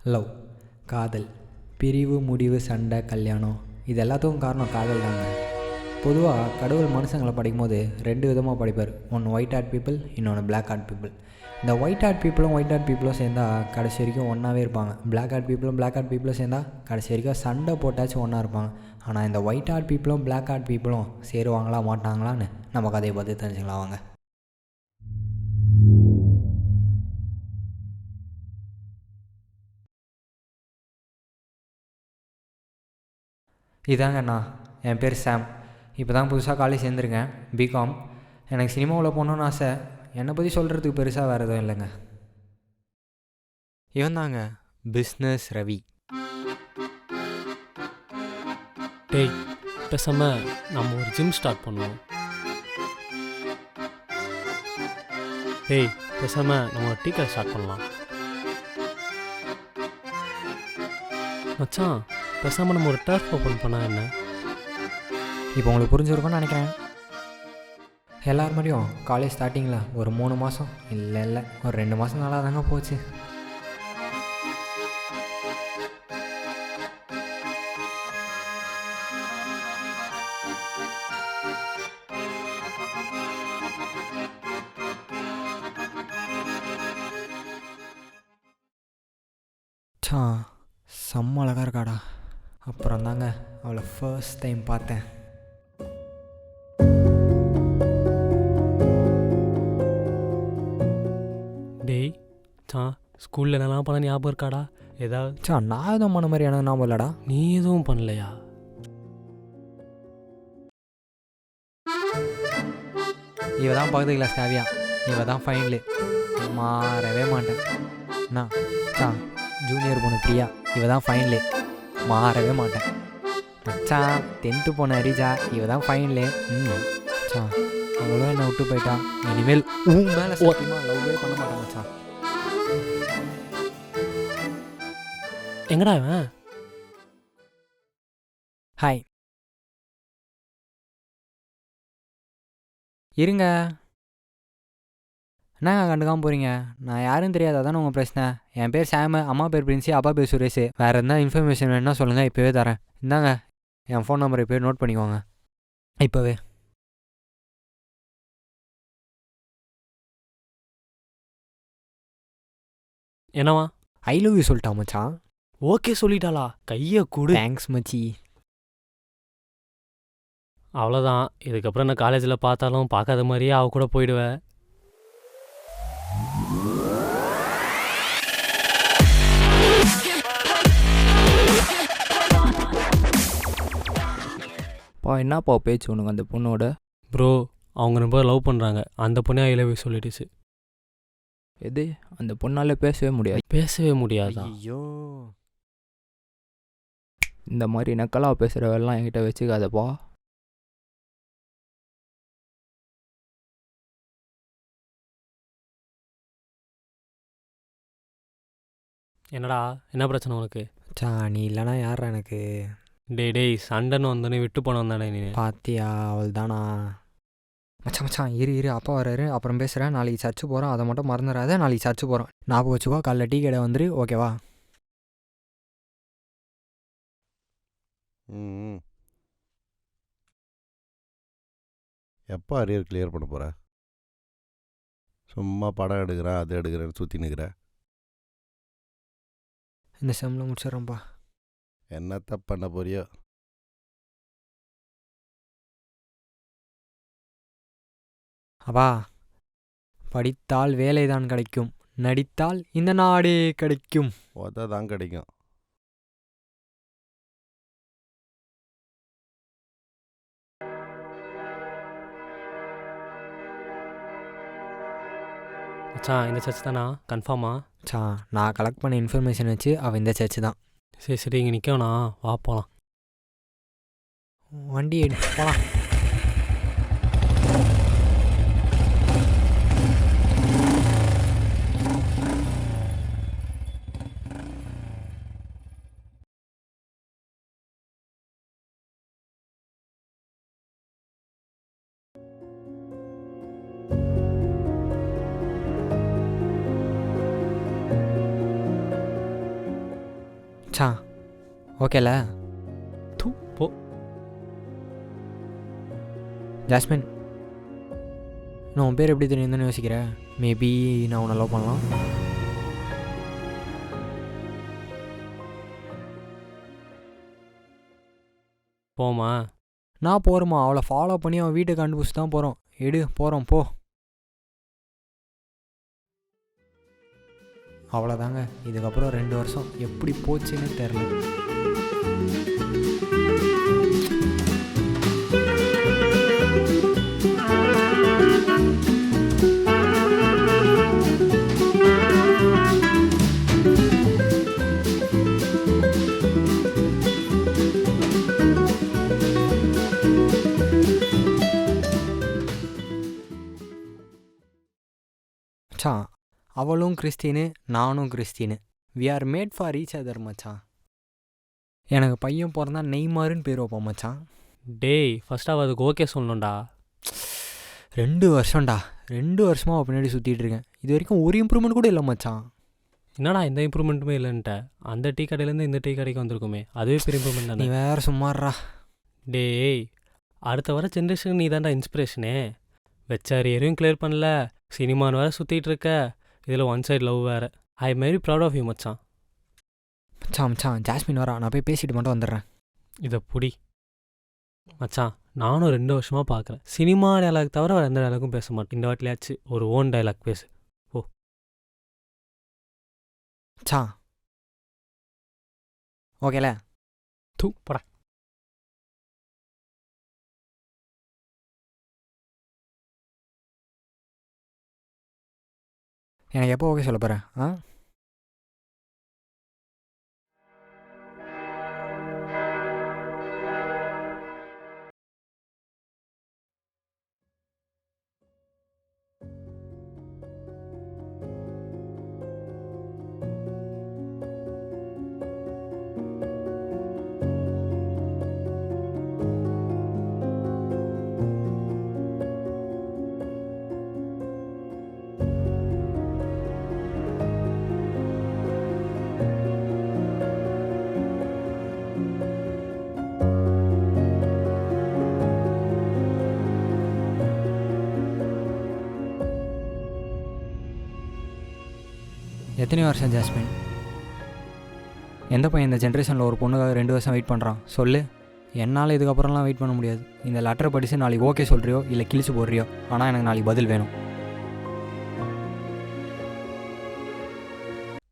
Love, காதல், பிரிவு, முடிவு, சண்டை, கல்யாணம் இது எல்லாத்துக்கும் காரணம் காதல் தாங்க. பொதுவாக கடவுள் மனுஷங்களை படிக்கும்போது 2 விதமாக படிப்பார். ஒன்று ஒயிட் ஹேட் பீப்புள், இன்னொன்று பிளாக் ஹேட் பீப்புள். இந்த ஒயிட் ஹேட் பீப்புளும் சேர்ந்தால் கடைசி வரைக்கும் ஒன்றாவே இருப்பாங்க. பிளாக் ஹேட் பீப்புளும் சேர்ந்தால் கடைசி வரைக்கும் சண்டை போட்டாச்சும் ஒன்றா இருப்பாங்க. ஆனால் இந்த ஒயிட் ஹேட் பீப்புளும் பிளாக் ஹேட் பீப்புளும் சேருவாங்களா மாட்டாங்களான்னு நம்ம கதையை பார்த்து தெரிஞ்சுக்கலாம் வாங்க. இதாங்கண்ணா, என் பேர் சாம். இப்போ தான் புதுசாக காலேஜ் சேர்ந்துருக்கேன், பிகாம். எனக்கு சினிமாவில் போகணுன்னு ஆசை. என்னை பற்றி சொல்கிறதுக்கு பெருசாக வேறு எதுவும் இல்லைங்க. இவன் தாங்க பிஸ்னஸ் ரவி. டேய், பேசாமல் நம்ம ஒரு ஜிம் ஸ்டார்ட் பண்ணுவோம். டேய், பேசாமல் நம்ம ஒரு டீ கடை ஸ்டார்ட் பண்ணலாம். மச்சான், பேசாமல் நம்ம ஒரு டர்ஃப் ஓப்பன் பண்ணால் என்ன? இப்போ உங்களுக்கு புரிஞ்சிருக்கும்னு நினைக்கிறேன். எல்லார் மாதிரியும் காலேஜ் ஸ்டார்டிங்கில் ஒரு 3 மாதம் இல்லை ஒரு 2 மாதம் நல்லா தாங்க போச்சு. செம்ம அழகாக இருக்காடா. அப்புறம் தாங்க அவளை ஃபர்ஸ்ட் டைம் பார்த்தேன். டேய் ஸ்கூலில் என்னெல்லாம் பண்ண ஞாபகம் இருக்காடா? ஏதாவது நான் எதுவும் பண்ண மாதிரி எனக்கு ஞாபகம் இல்லைடா. நீ எதுவும் பண்ணலையா? இவ தான் பக்கத்து கிளாஸ் காவியா, இவ தான் ஃபைனலு. மாறவே மாட்டேன். ஜூனியர் பொண்ணு பிரியா, இவ தான் ஃபைனலு. மாறவே மாட்டேன். மச்சான் 10th பொண்ணு ஹரிஜா, இவ தான் ஃபைனலு. அவ்வளோ என்னை விட்டு போயிட்டா. இனிமேல் மேலே சத்தியமாக லவ்வே பண்ண மாட்டேன் மச்சான். எங்கடா இவன்? ஹாய், இருங்க. என்னங்க கண்டுக்காமல் போகிறீங்க? நான் யாரும் தெரியாது, அதானே உங்கள் பிரச்சனை. என் பேர் சாமு, அம்மா பேர் பிரின்சி, அப்பா பேர் சுரேஷ். வேறு எதுனா இன்ஃபர்மேஷன் வேணுன்னா சொல்லுங்கள், இப்போவே தரேன். இந்தாங்க என் ஃபோன் நம்பரை இப்போவே நோட் பண்ணிக்கோங்க. இப்போவே. என்னவா? ஐ லவ் யூ சொல்லிட்டா மச்சான். ஓகே சொல்லிட்டாளா? கையை கொடு. தேங்க்ஸ் மச்சி. அவ்வளோதான். இதுக்கப்புறம் நான் காலேஜில் பார்த்தாலும் பார்க்காத மாதிரியே அவ கூட போயிடுவேன். என்னப்பா பேச்சு உனக்கு அந்த பொண்ணோட? ப்ரோ, அவங்க ரொம்ப லவ் பண்ணுறாங்க. அந்த பொண்ணே ஐ லவ் யூ சொல்லிடுச்சு. எது? அந்த பொண்ணால் பேசவே முடியாதா? ஐயோ, இந்த மாதிரி நக்கலாக பேசுகிறவெல்லாம் என்கிட்ட வச்சுக்காதப்பா. என்னடா, என்ன பிரச்சனை உனக்கு? நீ இல்லைனா யாரா எனக்கு? டேய் சண்டைன்னு வந்தோடனே விட்டு போனோம் தானே நீ? பாத்தியா, அவள் தானா? மச்சான் இரு அப்பா வர்றாரு, அப்புறம் பேசுகிறேன். நாளைக்கு சர்ச்சு போகிறோம், அதை மட்டும் மறந்துடாத. நாளைக்கு சர்ச்சு போகிறோம், ஞாபகம் வச்சுக்கோ. காலைல டீ கடை வந்துரு, ஓகேவா? எப்போ அரியர் கிளியர் பண்ண போகிற? சும்மா படம் எடுக்கிறேன் அது எடுக்கிறேன்னு சுற்றி நிற்கிறேன். இந்த செம்மில் முடிச்சிடறேன்ப்பா. என்னத்த பண்ண போறியோ? அப்பா, படித்தால் வேலை தான் கிடைக்கும், நடித்தால் இந்த நாடே கிடைக்கும். தான் கிடைக்கும். மச்சான், இந்த சர்ச் தானா? கன்ஃபார்மா? நான் கலெக்ட் பண்ண இன்ஃபர்மேஷன் வச்சு அவள் இந்த சர்ச்சு தான். சரி இங்கே நிற்கணா, வா போகலாம். வண்டி எடுத்து போகலாம். மச்சான் ஓகேல? தூ போ. ஜாஸ்மின், நான் உன் பேர் எப்படி தெரியுதுன்னு யோசிக்கிறேன். மேபி நான் உன்னை லவ் பண்ணலாம். போமா. நான் போகிறோமா, அவளை ஃபாலோ பண்ணி அவன் வீட்டுக்கு கண்டுபிடிச்சி தான் போகிறோம். போகிறோம் போ. அவ்வளோதாங்க. இதுக்கப்புறம் 2 வருஷம் எப்படி போச்சுன்னு தெரில. மச்சான், அவளும் கிறிஸ்டினு, நானும் கிறிஸ்டினு. We are made for each other மச்சான். எனக்கு பையன் பிறந்தா நெய்மாருன்னு பேர் வைப்போம் மச்சான். டேய் ஃபஸ்ட்டாக அதுக்கு ஓகே சொல்லணும்டா. 2 வருஷம்டா. 2 வருஷமாக அவள் பின்னாடி சுற்றிட்டு இருக்கேன். இது வரைக்கும் ஒரு இம்ப்ரூவ்மெண்ட் கூட இல்லை மச்சான். என்னடா எந்த இம்ப்ரூவ்மெண்ட்டுமே இல்லைன்ட்ட? அந்த டீ கடையிலேருந்து இந்த டீ கடைக்கு வந்திருக்குமே, அதுவே பெரிய இம்ப்ரூவ்மெண்ட் நீ தானே. வேறு சும்மாறா. டேய் அடுத்த வர ஜென்ரேஷனுக்கு நீ தான்டா இன்ஸ்பிரேஷனே. வெச்ச அரியரையும் கிளியர் பண்ணல, சினிமான்னு வேறு சுற்றிட்டு இருக்க, இதில் ஒன் சைடு லவ் வேறு. I am very proud of you மச்சான். மச்சான் ஜாஸ்மின் வரா, நான் போய் பேசிட்டு மட்டும் வந்துடுறேன். இதை புடி மச்சான். நானும் 2 வருஷமாக பார்க்குறேன், சினிமா டைலாக் தவிர வேறு எந்த டைலாக்கும் பேச மாட்டேன். இந்த வாட்டிலையாச்சு ஒரு ஓன் டைலாக் பேசு. மச்சான் ஓகேல? தூ போடா. எனக்கு எப்போ ஓகே சொல்ல போகிறேன்? எத்தனை வருஷம் ஜாஸ்மின்? எந்த பையன் இந்த ஜென்ரேஷனில் ஒரு பொண்ணுக்காக 2 வருஷம் வெயிட் பண்ணுறான் சொல்லு? என்னால் இதுக்கப்புறம்லாம் வெயிட் பண்ண முடியாது. இந்த லெட்டரை படித்து நாளைக்கு ஓகே சொல்கிறியோ இல்லை கிழிச்சு போடுறியோ, ஆனால் எனக்கு நாளைக்கு பதில் வேணும்.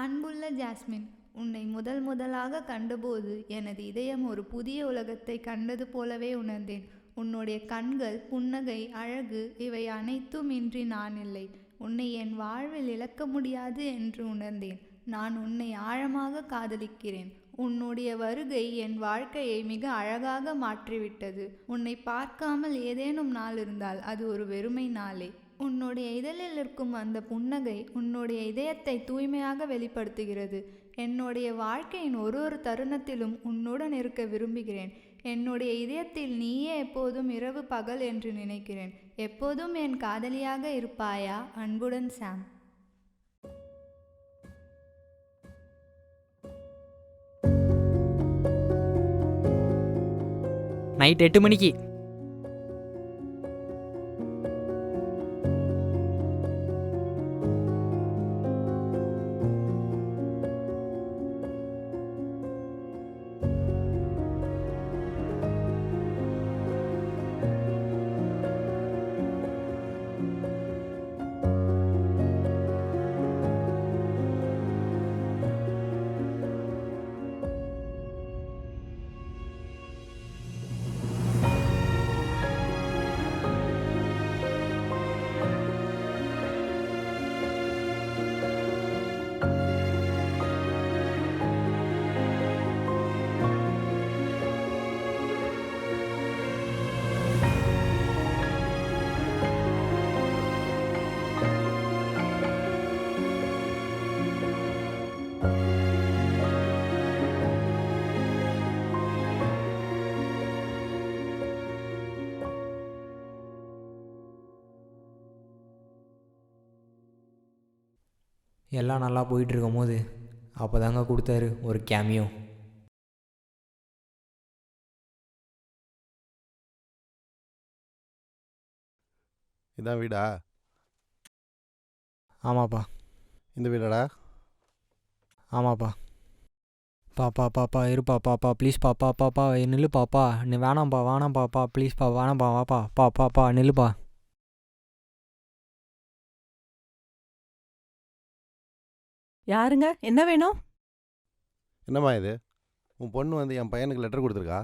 அன்புள்ள ஜாஸ்மின், உன்னை முதலாக கண்டபோது எனது இதயம் ஒரு புதிய உலகத்தை கண்டது போலவே உணர்ந்தேன். உன்னுடைய கண்கள், புன்னகை, அழகு இவை அனைத்தும் இன்றி நான் இல்லை. உன்னை என் வாழ்வில் இழக்க முடியாது என்று உணர்ந்தேன். நான் உன்னை ஆழமாக காதலிக்கிறேன். உன்னுடைய வருகை என் வாழ்க்கையை மிக அழகாக மாற்றிவிட்டது. உன்னை பார்க்காமல் ஏதேனும் நாள் இருந்தால் அது ஒரு வெறுமை நாளே. உன்னுடைய இதழில் இருக்கும் அந்த புன்னகை உன்னுடைய இதயத்தை தூய்மையாக வெளிப்படுத்துகிறது. என்னுடைய வாழ்க்கையின் ஒரு தருணத்திலும் உன்னுடன் இருக்க விரும்புகிறேன். என்னுடைய இதயத்தில் நீயே எப்போதும் இரவு பகல் என்று நினைக்கிறேன். எப்போதும் என் காதலியாக இருப்பாயா? அன்புடன் சாம். நைட் 8 மணிக்கு. எல்லாம் நல்லா போயிட்டுருக்கும் போது அப்போ தாங்க கொடுத்தாரு ஒரு கேமியோ. இதான் வீடா? ஆமாப்பா. இந்த வீடாடா? ஆமாப்பா. பாப்பா பாப்பா இருப்பா பாப்பா ப்ளீஸ் பாப்பா பாப்பா நில்லு பாப்பா. நீ வேணாம்ப்பா வேணாம் பாப்பா ப்ளீஸ்ப்பா வேணாம்ப்பா வாப்பா பாப்பா நில்லுப்பா. யாருங்க? என்ன வேணும்? என்னம்மா இது? உன் பொண்ணு வந்து என் பையனுக்கு லெட்டர் கொடுத்துருக்கா.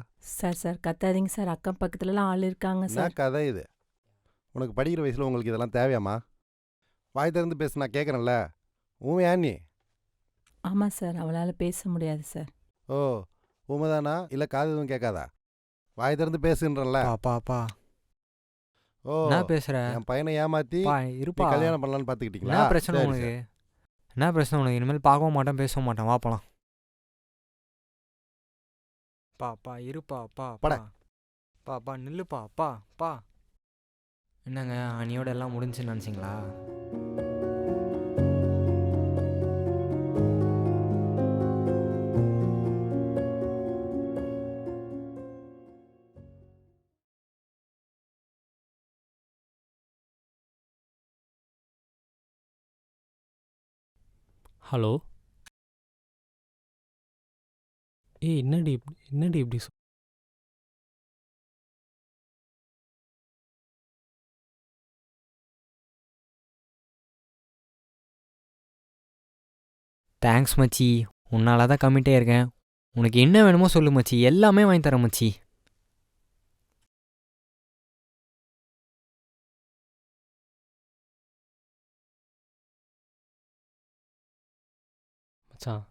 சார் கத்தாதீங்க சார். அக்கம் பக்கத்துலலாம் ஆள் இருக்காங்க என்ன சார். கதை இது? உனக்கு படிக்கிற வயசில் உங்களுக்கு இதெல்லாம் தேவையாம்மா? வாய் திறந்து பேசு, நான் கேட்குறேன்ல. ஏன் நீ? ஆமாம் சார், அவளால் பேச முடியாது சார். ஓ, உண்மைதானா இல்லை காது எதுவும் கேட்காதா? வாய் திறந்து பேசுன்றல. பாப்பா ஓ, என்ன பேசுற? என் பையனை ஏமாத்தி பா நீ இருப்பா. கல்யாணம் பண்ணலான்னு பார்த்துக்கிட்டீங்களா? என்ன பிரச்சனை சரி, உனக்கு? சரி. என்ன பிரச்சனை உனக்கு? இனிமேல் பார்க்கவும் மாட்டேன் பேசவும் மாட்டேன் வா போலாம். பாப்பா இருப்பா பட. பாப்பா நில்லுப்பா பா. என்னங்க அணியோட எல்லாம் முடிஞ்சுன்னு நினச்சிங்களா? ஹலோ. ஏய் என்னடி இப்படி தேங்க்ஸ் மச்சி, உன்னால தான் கம்மிட்டே இருக்கேன். உனக்கு என்ன வேணுமோ சொல்லு மச்சி, எல்லாமே வாங்கி தரேன் மச்சி. மச்சான்,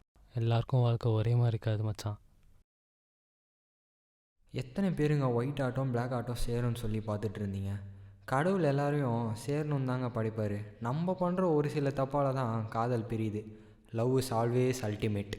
எல்லாருக்கும் வாழ்க்கை ஒரே மாதிரி இருக்காது மச்சான். எத்தனை பேருங்க ஒயிட் ஆட்டம் பிளாக் ஆட்டம் சேரும்னு சொல்லி பார்த்துட்டு இருந்தீங்க? கடவுள் எல்லாரையும் சேரணும் தாங்க படிப்பார். நம்ம பண்ணுற ஒரு சில தப்பால் தான் காதல் பிரியுது. Love is always ultimate.